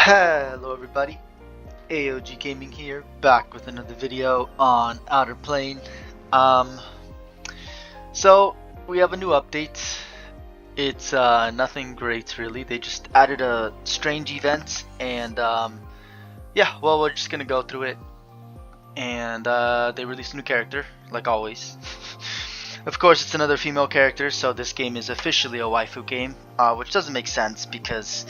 Hello everybody, AOG Gaming here, back with another video on Outer Plane. So we have a new update. It's nothing great really. They just added a strange event, and yeah, well, we're just gonna go through it. And they released a new character, like always. Of course, it's another female character, so this game is officially a waifu game, which doesn't make sense because,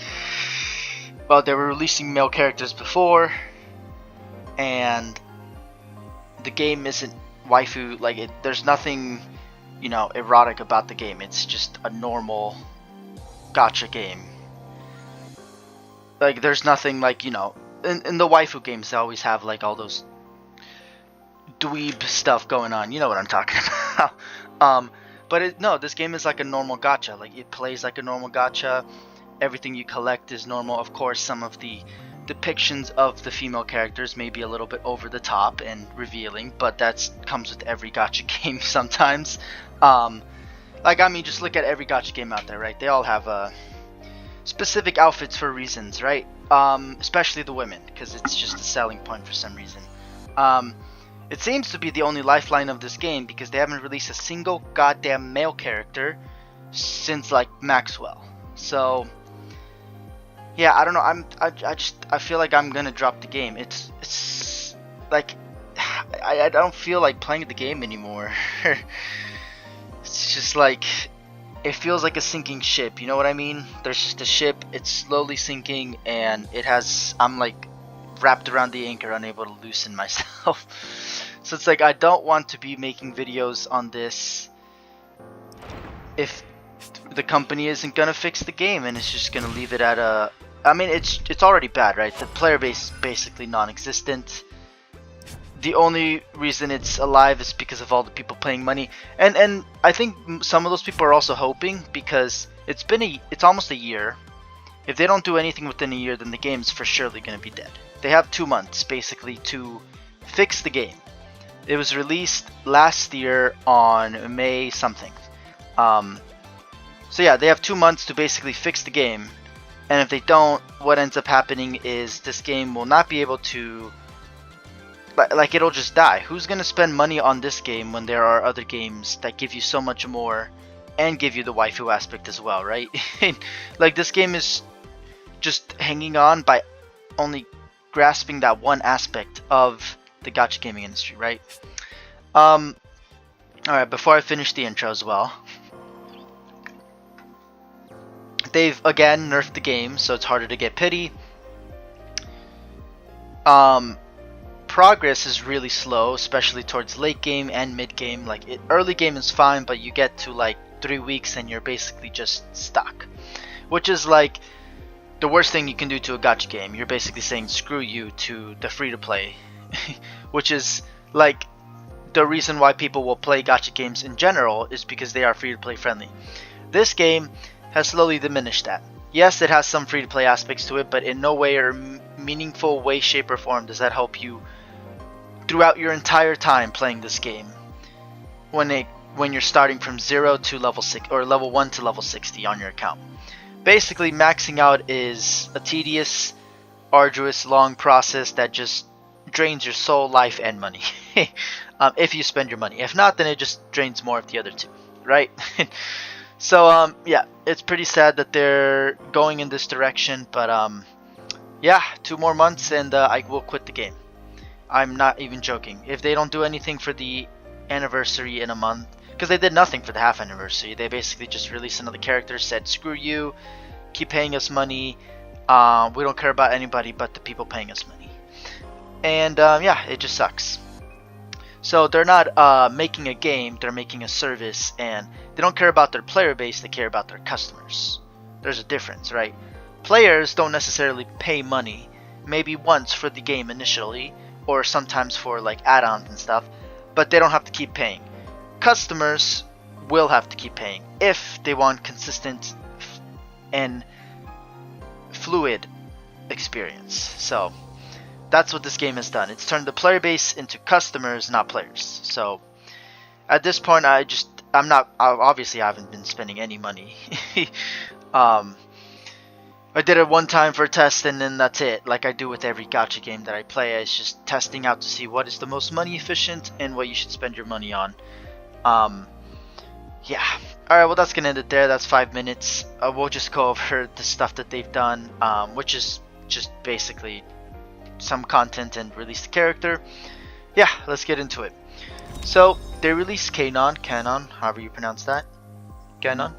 well, they were releasing male characters before, and the game isn't waifu. Like, there's nothing, erotic about the game. It's just a normal gacha game. Like, there's nothing like, in the waifu games, they always have like all those dweeb stuff going on. You know what I'm talking about. But no, this game is like a normal gacha. Like, it plays like a normal gacha. Everything you collect is normal. Of course, some of the depictions of the female characters may be a little bit over the top and revealing, but that comes with every gacha game sometimes. Just look at every gacha game out there, right? They all have specific outfits for reasons, right? Especially the women, because it's just a selling point for some reason. It seems to be the only lifeline of this game, because they haven't released a single goddamn male character since like Maxwell. So yeah, I don't know. I feel like I'm gonna drop the game. It's like I don't feel like playing the game anymore. It's just like, it feels like a sinking ship. You know what I mean? There's just a ship. It's slowly sinking, and I'm like wrapped around the anchor, unable to loosen myself. So it's like, I don't want to be making videos on this if the company isn't gonna fix the game, and it's just gonna leave it at a. I mean, it's already bad, right? The player base is basically non-existent. The only reason it's alive is because of all the people paying money, and I think some of those people are also hoping, because it's almost a year. If they don't do anything within a year, then the game's for surely gonna be dead. They have 2 months basically to fix the game. It was released last year on May something. So yeah, they have 2 months to basically fix the game, and if they don't, what ends up happening is this game will not be able to, like, it'll just die. Who's gonna spend money on this game when there are other games that give you so much more and give you the waifu aspect as well, right? Like, this game is just hanging on by only grasping that one aspect of the gacha gaming industry, right? Alright, before I finish the intro as well, they've again nerfed the game, so it's harder to get pity. Progress is really slow, especially towards late game and mid game. Like, early game is fine, but you get to like 3 weeks and you're basically just stuck, which is like the worst thing you can do to a gacha game. You're basically saying screw you to the free to play, which is like the reason why people will play gacha games in general, is because they are free to play friendly. This game has slowly diminished that. Yes, it has some free to play aspects to it, but in no way or meaningful way, shape, or form does that help you throughout your entire time playing this game. When you're starting from 0 to level 6 or level 1 to level 60 on your account. Basically, maxing out is a tedious, arduous, long process that just drains your soul, life, and money. If you spend your money. If not, then it just drains more of the other two, right? So yeah, it's pretty sad that they're going in this direction, but yeah, 2 more months and I will quit the game. I'm not even joking. If they don't do anything for the anniversary in a month, because they did nothing for the half anniversary, they basically just released another character, said screw you, keep paying us money, we don't care about anybody but the people paying us money. And yeah, it just sucks. So they're not making a game, they're making a service, and they don't care about their player base, they care about their customers. There's a difference, right? Players don't necessarily pay money, maybe once for the game initially, or sometimes for like add-ons and stuff, but they don't have to keep paying. Customers will have to keep paying if they want consistent and fluid experience. So that's what this game has done. It's turned the player base into customers, not players. So at this point, obviously I haven't been spending any money. I did it one time for a test and then that's it. Like I do with every gacha game that I play. It's just testing out to see what is the most money efficient and what you should spend your money on. Yeah. Alright, well that's gonna end it there. That's 5 minutes. We'll just go over the stuff that they've done, which is just basically some content and release the character. Yeah, let's get into it. So, they released Kanon, however you pronounce that. Kanon.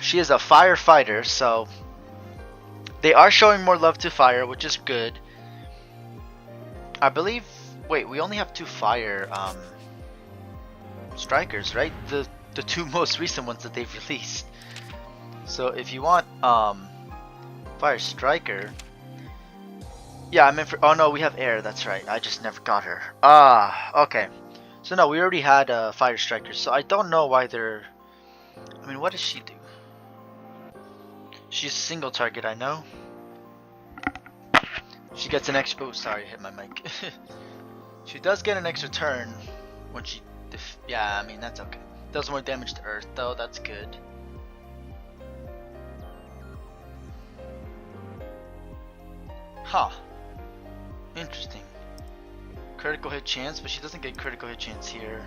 She is a firefighter, so they are showing more love to fire, which is good. I believe, wait, we only have 2 fire strikers, right? The 2 most recent ones that they've released. So if you want fire striker, yeah, I meant for, oh no, we have air, that's right. I just never got her. Ah, okay. So no, we already had fire strikers, so I don't know why they're, I mean, what does she do? She's a single target, I know. She gets an extra, oh sorry, I hit my mic. She does get an extra turn when she, yeah, I mean, that's okay. Does more damage to earth though, that's good. Huh. Interesting. Critical hit chance, but she doesn't get critical hit chance here.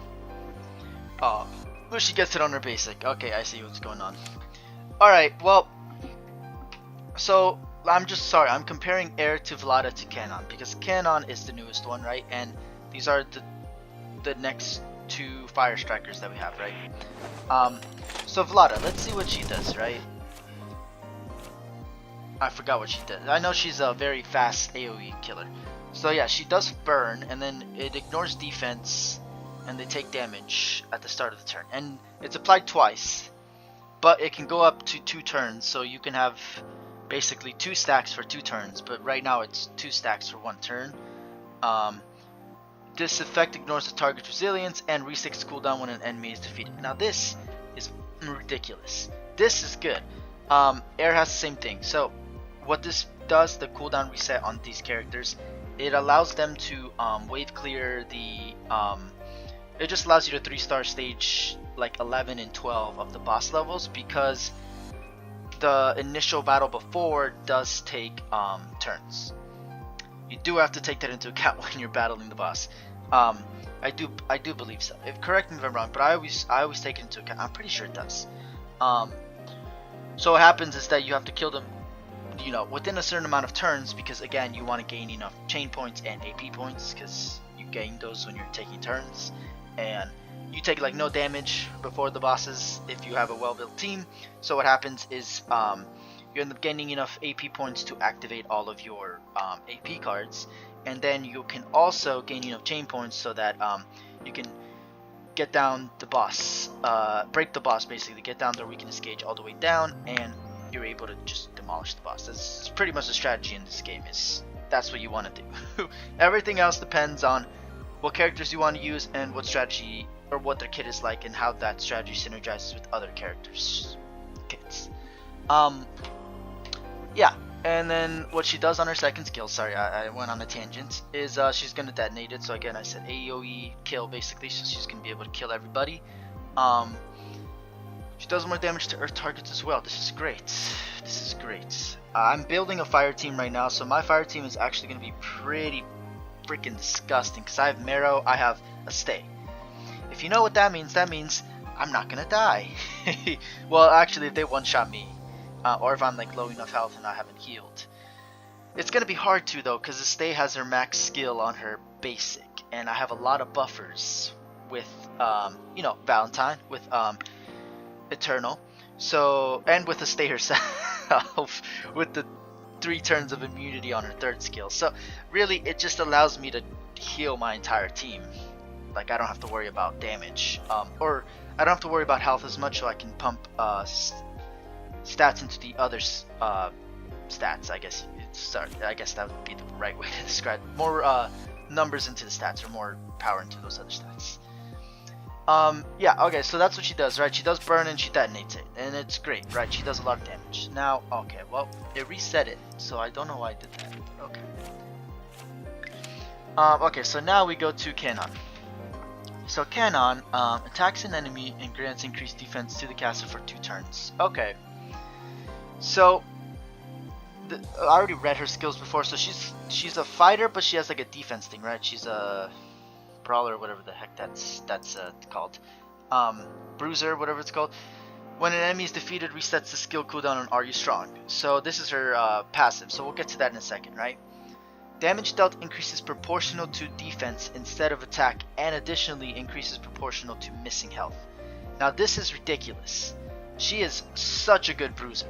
Oh, but she gets it on her basic. Okay, I see what's going on. Alright, well, so I'm just sorry, I'm comparing Air to Vada to Kanon because Kanon is the newest one, right? And these are the next 2 fire strikers that we have, right? So Vada, let's see what she does, right? I forgot what she did. I know she's a very fast AoE killer. So yeah, she does burn, and then it ignores defense, and they take damage at the start of the turn. And it's applied twice, but it can go up to 2 turns, so you can have basically 2 stacks for 2 turns, but right now it's 2 stacks for 1 turn. This effect ignores the target's resilience and resets cooldown when an enemy is defeated. Now this is ridiculous. This is good. Air has the same thing. So what this does, the cooldown reset on these characters, it allows them to wave clear the it just allows you to 3-star stage like 11 and 12 of the boss levels, because the initial battle before does take turns. You do have to take that into account when you're battling the boss. I do believe so. Correct me if I'm wrong, but I always take it into account. I'm pretty sure it does. So what happens is that you have to kill them, you know, within a certain amount of turns, because again, you want to gain enough chain points and AP points, because you gain those when you're taking turns, and you take like no damage before the bosses if you have a well-built team. So what happens is you end up gaining enough AP points to activate all of your AP cards, and then you can also gain enough chain points so that you can get down the boss, break the boss basically, get down the weakness gauge all the way down, and you're able to just demolish the boss. That's pretty much the strategy in this game, is that's what you want to do. Everything else depends on what characters you want to use and what strategy or what their kit is like, and how that strategy synergizes with other characters' kits. Yeah, and then what she does on her second skill, sorry, I went on a tangent, is she's going to detonate it. So again, I said AoE kill basically, so she's going to be able to kill everybody. She does more damage to earth targets as well. This is great. This is great. I'm building a fire team right now, so my fire team is actually going to be pretty freaking disgusting, because I have Marrow, I have a Stay. If you know what that means I'm not going to die. Well, actually, if they one-shot me, or if I'm like low enough health and I haven't healed. It's going to be hard to though, because the Stay has her max skill on her basic, and I have a lot of buffers with, you know, Valentine, with Eternal, so, and with the Stay herself, with the 3 turns of immunity on her 3rd skill. So really, it just allows me to heal my entire team. Like, I don't have to worry about damage, or I don't have to worry about health as much, so I can pump stats into the other stats. I guess I guess that would be the right way to describe it. More numbers into the stats, or more power into those other stats. Yeah, okay, so that's what she does, right? She does burn and she detonates it, and it's great, right? She does a lot of damage. Now, okay, well, it reset it, so I don't know why I did that, but okay. Okay, so now we go to Kanon. So Kanon attacks an enemy and grants increased defense to the caster for 2 turns. Okay. So I already read her skills before, so she's a fighter, but she has like a defense thing, right? She's a brawler, whatever the heck that's called. Bruiser, whatever it's called. When an enemy is defeated, resets the skill cooldown on Are You Strong? So this is her passive, so we'll get to that in a second, right? Damage dealt increases proportional to defense instead of attack, and additionally increases proportional to missing health. Now this is ridiculous. She is such a good bruiser.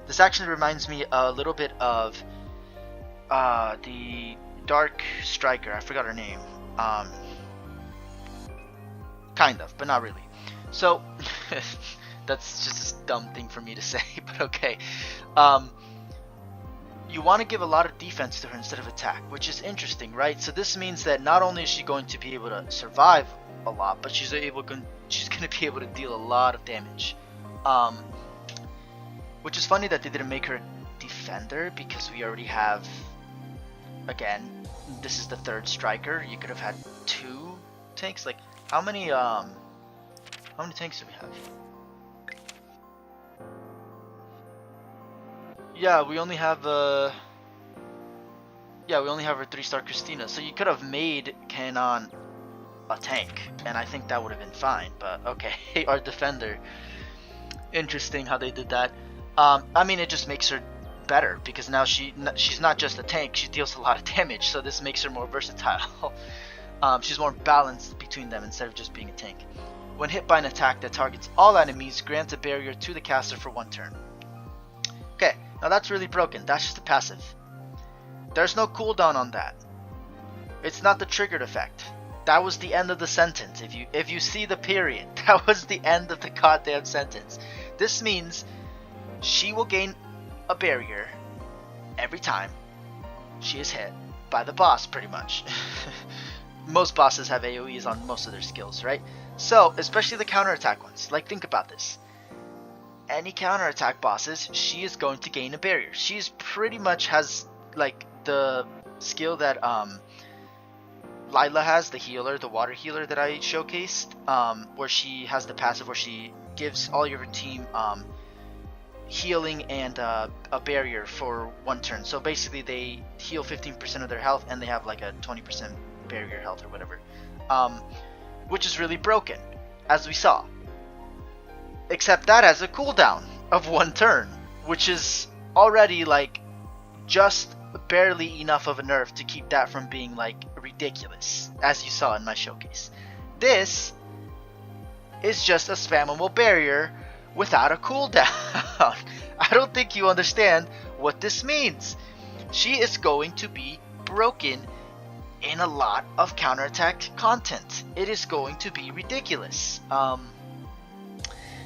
This actually reminds me a little bit of the Dark Striker. I forgot her name. Kind of, but not really. So that's just a dumb thing for me to say, but okay. You want to give a lot of defense to her instead of attack, which is interesting, right? So this means that not only is she going to be able to survive a lot, but she's going to be able to deal a lot of damage. Which is funny that they didn't make her a defender, because we already have, again, this is the 3rd striker. You could have had 2 tanks. Like, how many tanks do we have? Yeah, we only have a 3-star Christina. So you could have made Kanon a tank, and I think that would have been fine. But okay, our defender. Interesting how they did that. I mean, it just makes her better, because now she's not just a tank, she deals a lot of damage, so this makes her more versatile. She's more balanced between them instead of just being a tank. When hit by an attack that targets all enemies, grants a barrier to the caster for 1 turn. Okay, now that's really broken. That's just a passive. There's no cooldown on that. It's not the triggered effect. That was the end of the sentence. If you see the period, that was the end of the goddamn sentence. This means she will gain a barrier every time she is hit by the boss, pretty much. Most bosses have AoEs on most of their skills, right? So, especially the counterattack ones. Like, think about this. Any counterattack bosses, she is going to gain a barrier. She's pretty much has, like, the skill that Lila has, the healer, the water healer that I showcased, where she has the passive where she gives all your team healing and a barrier for 1 turn. So basically they heal 15% of their health, and they have like a 20% barrier health or whatever, which is really broken, as we saw. Except that has a cooldown of 1 turn, which is already like just barely enough of a nerf to keep that from being like ridiculous, as you saw in my showcase. This is just a spammable barrier without a cooldown. I don't think you understand what this means. She is going to be broken in a lot of counterattack content. It is going to be ridiculous.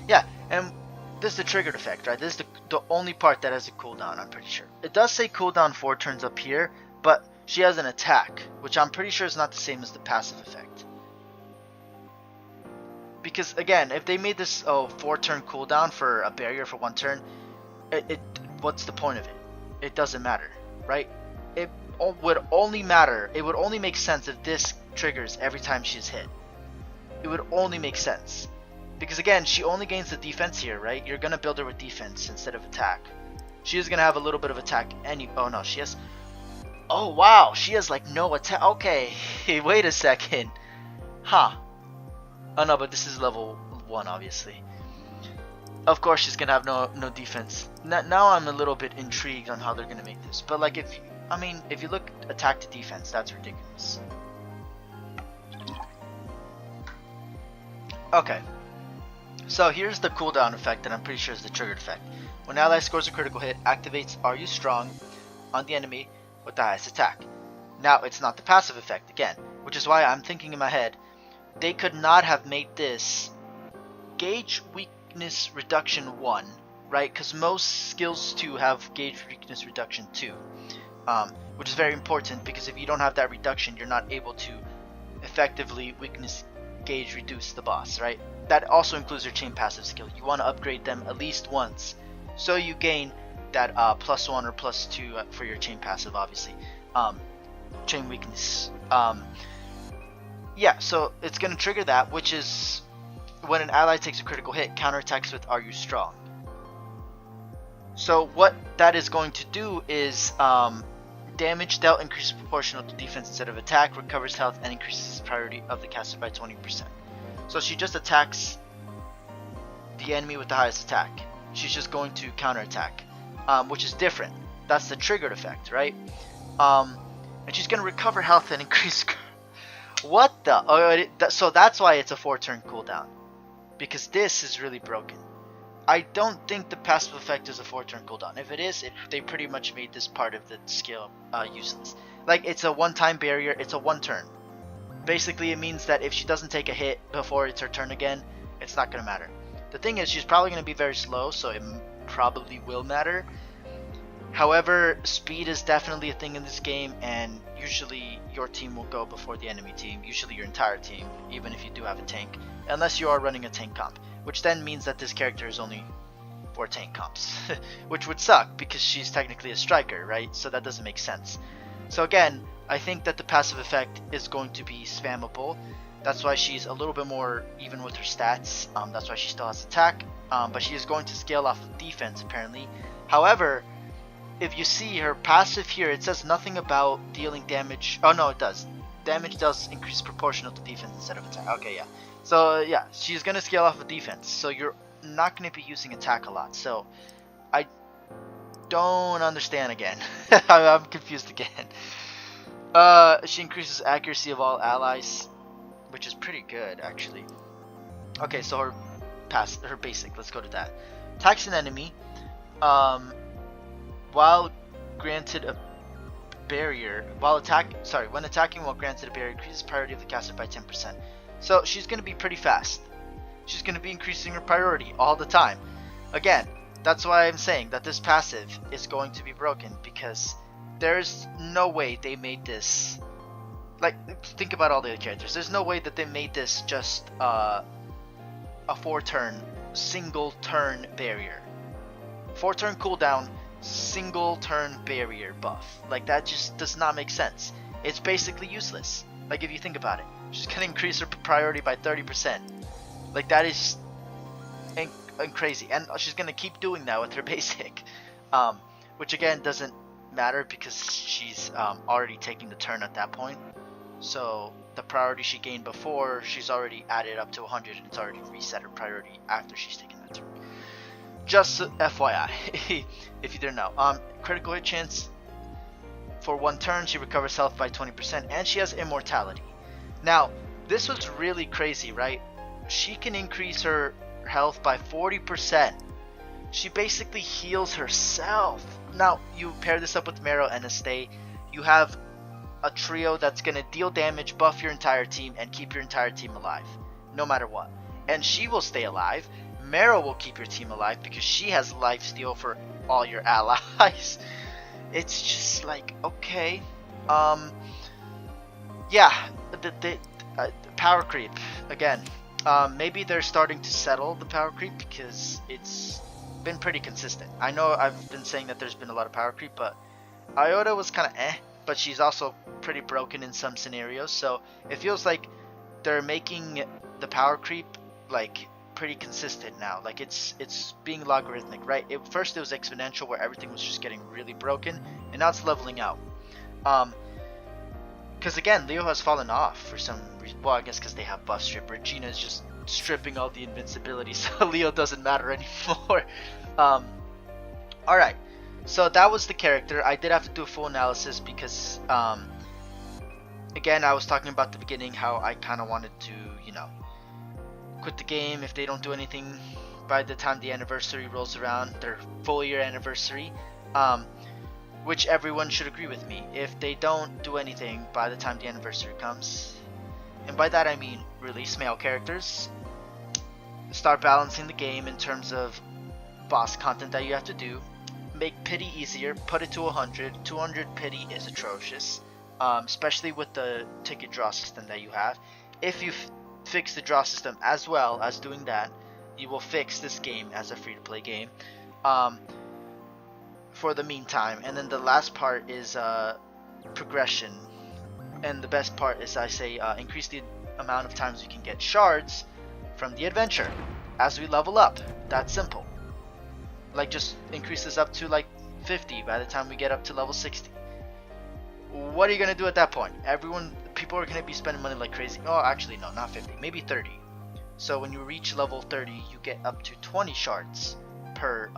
Yeah, and this is the triggered effect, right? This is the only part that has a cooldown, I'm pretty sure. It does say cooldown 4 turns up here, but she has an attack, which I'm pretty sure is not the same as the passive effect. Because again, if they made this 4-turn cooldown for a barrier for 1 turn, what's the point of it? It doesn't matter, right? It would only matter, it would only make sense if this triggers every time she's hit. It would only make sense. Because again, she only gains the defense here, right? You're gonna build her with defense instead of attack. She is gonna have a little bit of attack oh no, she has... Oh wow, she has like no attack. Okay, wait a second. Huh. Oh no, but this is level 1 obviously. Of course she's gonna have no defense. Now I'm a little bit intrigued on how they're gonna make this. But like if you look attack to defense, that's ridiculous. Okay. So here's the cooldown effect that I'm pretty sure is the triggered effect. When ally scores a critical hit, activates Are You Strong on the enemy with the highest attack. Now it's not the passive effect again, which is why I'm thinking in my head, they could not have made this gauge weakness reduction 1, right? Because most skills 2 have gauge weakness reduction 2, which is very important, because if you don't have that reduction, you're not able to effectively weakness gauge reduce the boss, right? That also includes your chain passive skill. You want to upgrade them at least once, so you gain that +1 or +2 for your chain passive, obviously. Chain weakness. yeah, so it's going to trigger that, which is when an ally takes a critical hit, counterattacks with "Are you strong?" So what that is going to do is damage dealt increases proportional to defense instead of attack, recovers health, and increases the priority of the caster by 20%. So she just attacks the enemy with the highest attack. She's just going to counterattack, which is different. That's the triggered effect, right? And she's going to recover health and increase... What the? Oh, so that's why it's a 4-turn cooldown. Because this is really broken. I don't think the passive effect is a 4-turn cooldown. If it is, they pretty much made this part of the skill useless. Like, it's a one-time barrier, it's a 1-turn. Basically, it means that if she doesn't take a hit before it's her turn again, it's not going to matter. The thing is, she's probably going to be very slow, so it probably will matter. However, speed is definitely a thing in this game, and usually your team will go before the enemy team, usually your entire team, even if you do have a tank, unless you are running a tank comp. Which then means that this character is only 4 tank comps, which would suck because she's technically a striker, right? So that doesn't make sense. So again, I think that the passive effect is going to be spammable. That's why she's a little bit more even with her stats. That's why she still has attack, but she is going to scale off of defense apparently. However, if you see her passive here, it says nothing about dealing damage. Oh no, it does. Damage does increase proportional to defense instead of attack. Okay, yeah. So yeah, she's gonna scale off of defense. So you're not gonna be using attack a lot. So I don't understand again. I'm confused again. She increases accuracy of all allies, which is pretty good actually. Okay, so her basic. Let's go to that. Attacks an enemy. While granted a barrier, when attacking while granted a barrier, increases priority of the caster by 10%. So she's going to be pretty fast. She's going to be increasing her priority all the time. Again, that's why I'm saying that this passive is going to be broken, because there's no way they made this. Like, think about all the other characters. There's no way that they made this just a 4-turn, single turn barrier. 4-turn cooldown, single turn barrier buff. Like, that just does not make sense. It's basically useless. Like, if you think about it, she's gonna increase her priority by 30%. Like, that is crazy, and she's gonna keep doing that with her basic, which again doesn't matter because she's already taking the turn at that point. So the priority she gained before, she's already added up to 100, and it's already reset her priority after she's taken that turn. Just FYI, if you didn't know. Critical hit chance for 1 turn, she recovers health by 20%, and she has immortality. Now, this was really crazy, right? She can increase her health by 40%. She basically heals herself. Now, you pair this up with Marrow and a stay, you have a trio that's going to deal damage, buff your entire team, and keep your entire team alive, no matter what. And she will stay alive. Marrow will keep your team alive because she has lifesteal for all your allies. It's just like, okay. Yeah, the power creep, again. Maybe they're starting to settle the power creep because it's been pretty consistent. I know I've been saying that there's been a lot of power creep, but Iota was kind of but she's also pretty broken in some scenarios. So it feels like they're making the power creep like pretty consistent now. Like it's being logarithmic, right? First it was exponential where everything was just getting really broken, and now it's leveling out. Because again, Leo has fallen off for some reason. Well, I guess because they have buff strip. Regina is just stripping all the invincibility, so Leo doesn't matter anymore. Alright, so that was the character. I did have to do a full analysis because, again, I was talking about the beginning how I kind of wanted to, you know, quit the game if they don't do anything by the time the anniversary rolls around, their full year anniversary. Which everyone should agree with me. If they don't do anything by the time the anniversary comes, and by that I mean release male characters, start balancing the game in terms of boss content that you have to do, make pity easier, put it to 100. 200 pity is atrocious, especially with the ticket draw system that you have. If you fix the draw system as well as doing that, you will fix this game as a free-to-play game. For the meantime, and then the last part is progression, and the best part is I say increase the amount of times we can get shards from the adventure as we level up. That's simple. Like, just increase this up to like 50 by the time we get up to level 60. What are you gonna do at that point? People are gonna be spending money like crazy. Oh, actually no, not 50, maybe 30. So when you reach level 30, you get up to 20 shards per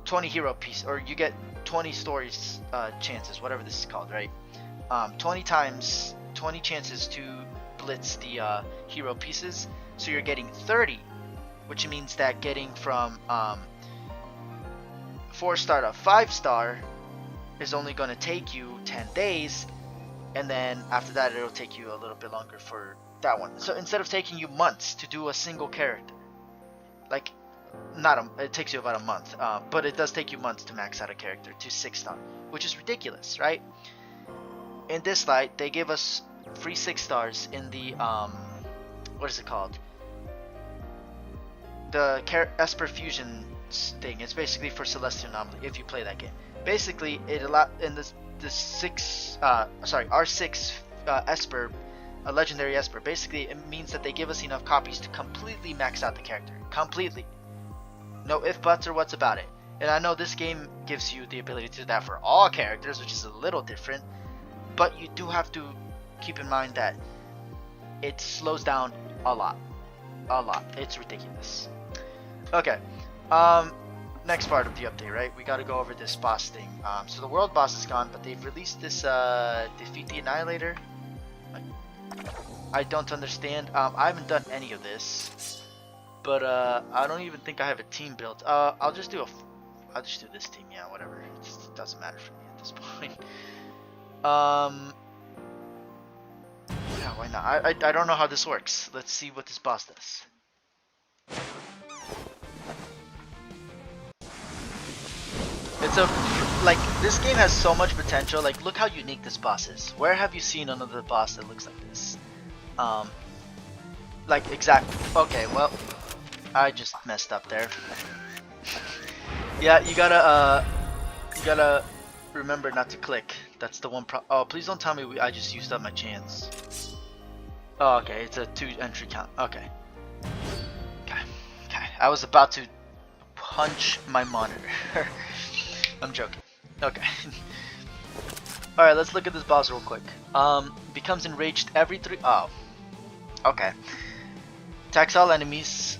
20 hero piece, or you get 20 stories chances, whatever this is called, right? 20 times 20 chances to blitz the hero pieces. So you're getting 30, which means that getting from 4-star to 5-star is only going to take you 10 days, and then after that it'll take you a little bit longer for that one. So instead of taking you months to do a single character, like it takes you about a month, but it does take you months to max out a character to 6-star, which is ridiculous, right? In this light, they give us free 6 stars in the what is it called? The Esper Fusion thing. It's basically for Celestial Anomaly if you play that game. Basically, it in the R6 Esper, a legendary Esper. Basically, it means that they give us enough copies to completely max out the character. Completely. No ifs, buts, or what's about it. And I know this game gives you the ability to do that for all characters, which is a little different. But you do have to keep in mind that it slows down a lot. A lot. It's ridiculous. Okay. Next part of the update, right? We gotta go over this boss thing. So the world boss is gone, but they've released this Defeat the Annihilator. I don't understand. I haven't done any of this. But I don't even think I have a team built. I'll just do this team. Yeah, whatever. It doesn't matter for me at this point. Yeah, why not? I don't know how this works. Let's see what this boss does. It's like, this game has so much potential. Like, look how unique this boss is. Where have you seen another boss that looks like this? Like, exactly. Okay, well, I just messed up there. Yeah, you gotta remember not to click. That's the one oh, please don't tell me I just used up my chance. Oh, okay, it's a 2 entry count. Okay. Okay. I was about to punch my monitor. I'm joking. Okay. Alright, let's look at this boss real quick. Becomes enraged every 3... Oh. Okay. Attacks all enemies.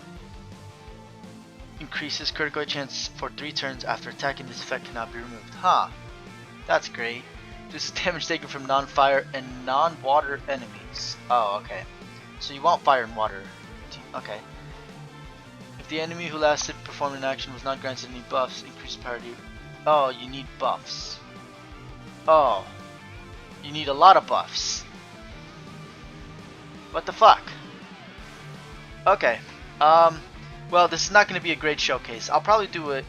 Increases critical chance for 3 turns after attacking. This effect cannot be removed. Huh. That's great. This is damage taken from non-fire and non-water enemies. Oh, okay. So you want fire and water. Okay. If the enemy who last performed an action was not granted any buffs, increase priority. Oh, you need buffs. Oh. You need a lot of buffs. What the fuck? Okay. Well, this is not going to be a great showcase. I'll probably do a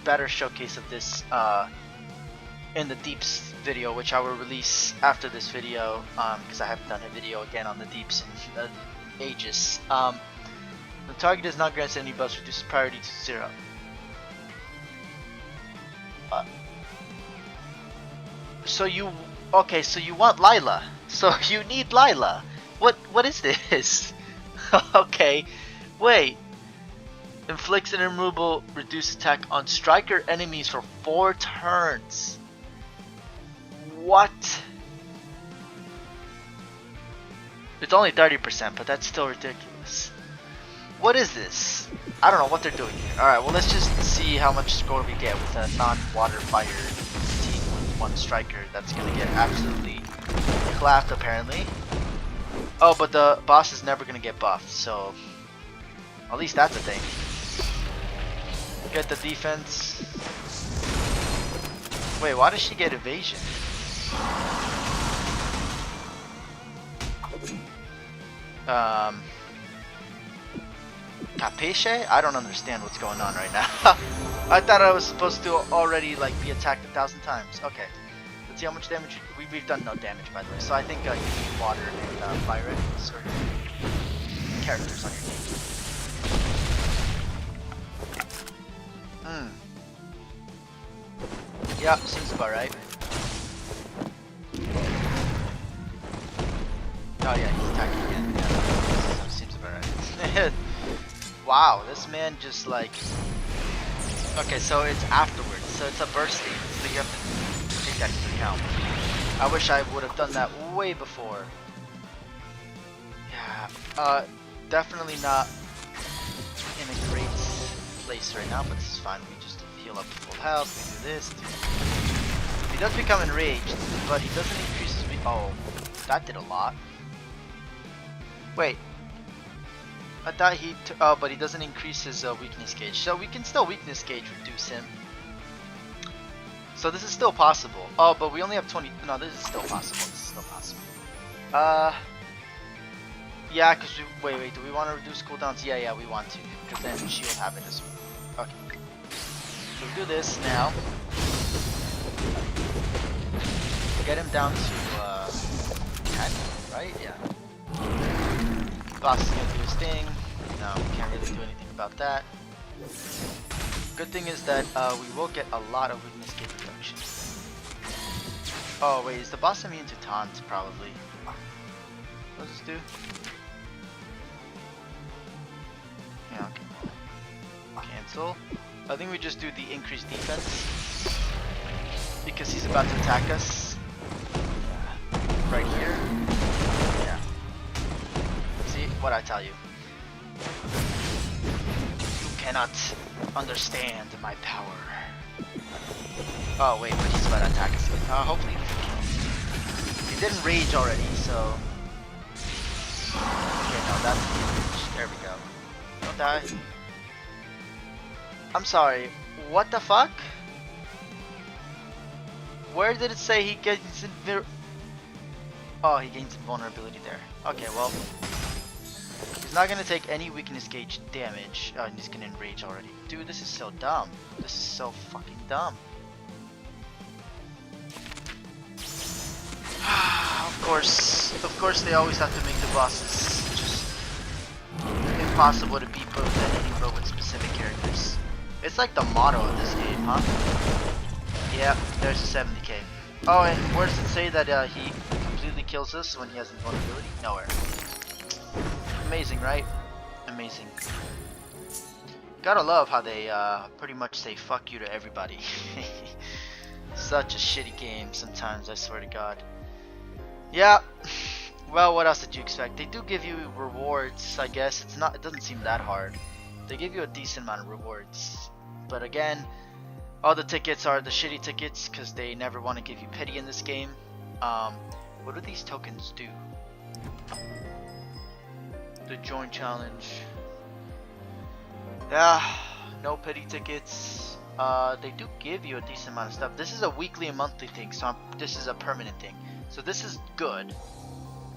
better showcase of this in the Deeps video, which I will release after this video, because I haven't done a video again on the Deeps in ages. The target does not grant any buffs, reduces priority to 0. So you want Lila. So you need Lila. What is this? Okay, wait. Inflicts an immovable reduced attack on striker enemies for 4 turns. What? It's only 30%, but that's still ridiculous. What is this? I don't know what they're doing here. Alright, well, let's just see how much score we get with a non-water fire team with 1 striker. That's gonna get absolutely clapped, apparently. Oh, but the boss is never gonna get buffed, so at least that's a thing. Get the defense. Wait, why does she get evasion? Capisce? I don't understand what's going on right now. I thought I was supposed to already like be attacked 1,000 times. Okay. Let's see how much damage. We've done no damage, by the way. So I think you need water and fire enemies or characters on your team. Yeah, seems about right. Oh yeah, he's attacking again. Yeah, seems about right. Wow, this man just like... Okay, so it's afterwards, so it's a burst stage, so you have to take that into account. I wish I would have done that way before. Yeah, definitely not in a great place right now, but this is fine. We just heal up to full health, we do this. He does become enraged, but he doesn't increase his... Oh, that did a lot. Wait. I thought he... Oh, but he doesn't increase his weakness gauge. So we can still weakness gauge reduce him. So this is still possible. Oh, but we only have 20... No, this is still possible. This is still possible. Yeah, because we... Wait, do we want to reduce cooldowns? Yeah, we want to. Because then she'll have it as well. Okay. So we do this now. Get him down to 10, right? Yeah. Boss is gonna do his thing. No, we can't really do anything about that. Good thing is that we will get a lot of weakness gauge reduction. Oh wait, is the boss immune to taunt? Probably. What does this do? Yeah, okay. Cancel. I think we just do the increased defense because he's about to attack us. Right here. Yeah. See what I tell you. You cannot understand my power. Oh wait, but he's about to attack us. Hopefully he didn't rage already, so. Okay, no, that's the rage. There we go. Don't die. I'm sorry. What the fuck? Where did it say he gets Oh, he gains invulnerability there. Okay, well, he's not gonna take any weakness gauge damage. Oh, and he's gonna enrage already. Dude, this is so dumb. This is so fucking dumb. Of course, they always have to make the bosses just impossible to beat both than any bro with specific characters. It's like the motto of this game, huh? Yeah, there's a 70k. Oh, and where does it say that he completely kills us when he has invulnerability? Nowhere. Amazing, right? Amazing. Gotta love how they pretty much say fuck you to everybody. Such a shitty game sometimes, I swear to God. Yeah. Well, what else did you expect? They do give you rewards, I guess. It doesn't seem that hard. They give you a decent amount of rewards. But again, all the tickets are the shitty tickets because they never want to give you pity in this game. What do these tokens do? The join challenge. Yeah, no pity tickets. They do give you a decent amount of stuff. This is a weekly and monthly thing, so this is a permanent thing. So this is good.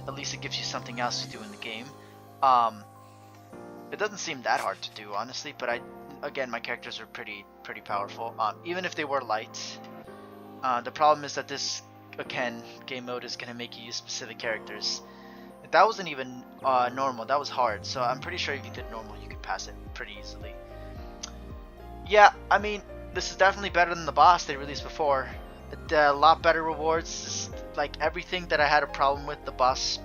At least it gives you something else to do in the game. It doesn't seem that hard to do, honestly, but again, my characters are pretty powerful. Even if they were light. The problem is that this, again, game mode is gonna make you use specific characters. That wasn't even normal, that was hard. So I'm pretty sure if you did normal, you could pass it pretty easily. Yeah, I mean, this is definitely better than the boss they released before. A lot better rewards, like everything that I had a problem with the boss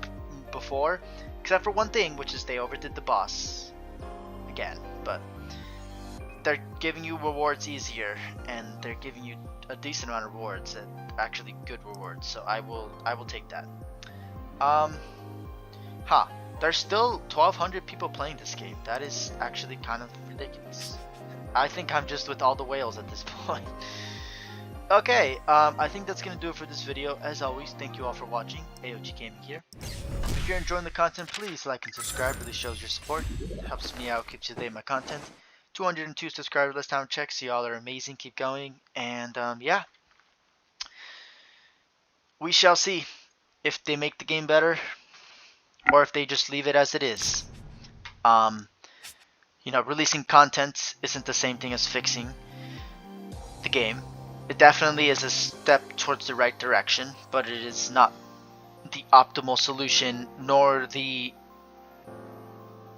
before, except for one thing, which is they overdid the boss again. But they're giving you rewards easier, and they're giving you a decent amount of rewards, and actually good rewards. So I will take that. There's still 1,200 people playing this game. That is actually kind of ridiculous. I think I'm just with all the whales at this point. Okay, I think that's gonna do it for this video. As always, thank you all for watching. AOG Gaming here. If you're enjoying the content, please like and subscribe. Really shows your support. It helps me out, keeps you up to date with my content. 202 subscribers last time I checked, so y'all are amazing. Keep going, and yeah, we shall see if they make the game better or if they just leave it as it is. You know, releasing content isn't the same thing as fixing the game. It definitely is a step towards the right direction, but it is not the optimal solution, nor the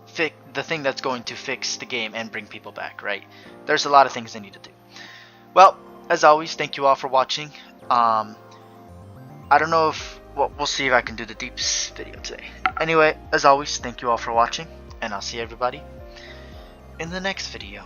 thing that's going to fix the game and bring people back, right? There's a lot of things they need to do. Well, as always, thank you all for watching. I don't know if we'll see if I can do the deeps video today. Anyway, as always, thank you all for watching, and I'll see everybody in the next video.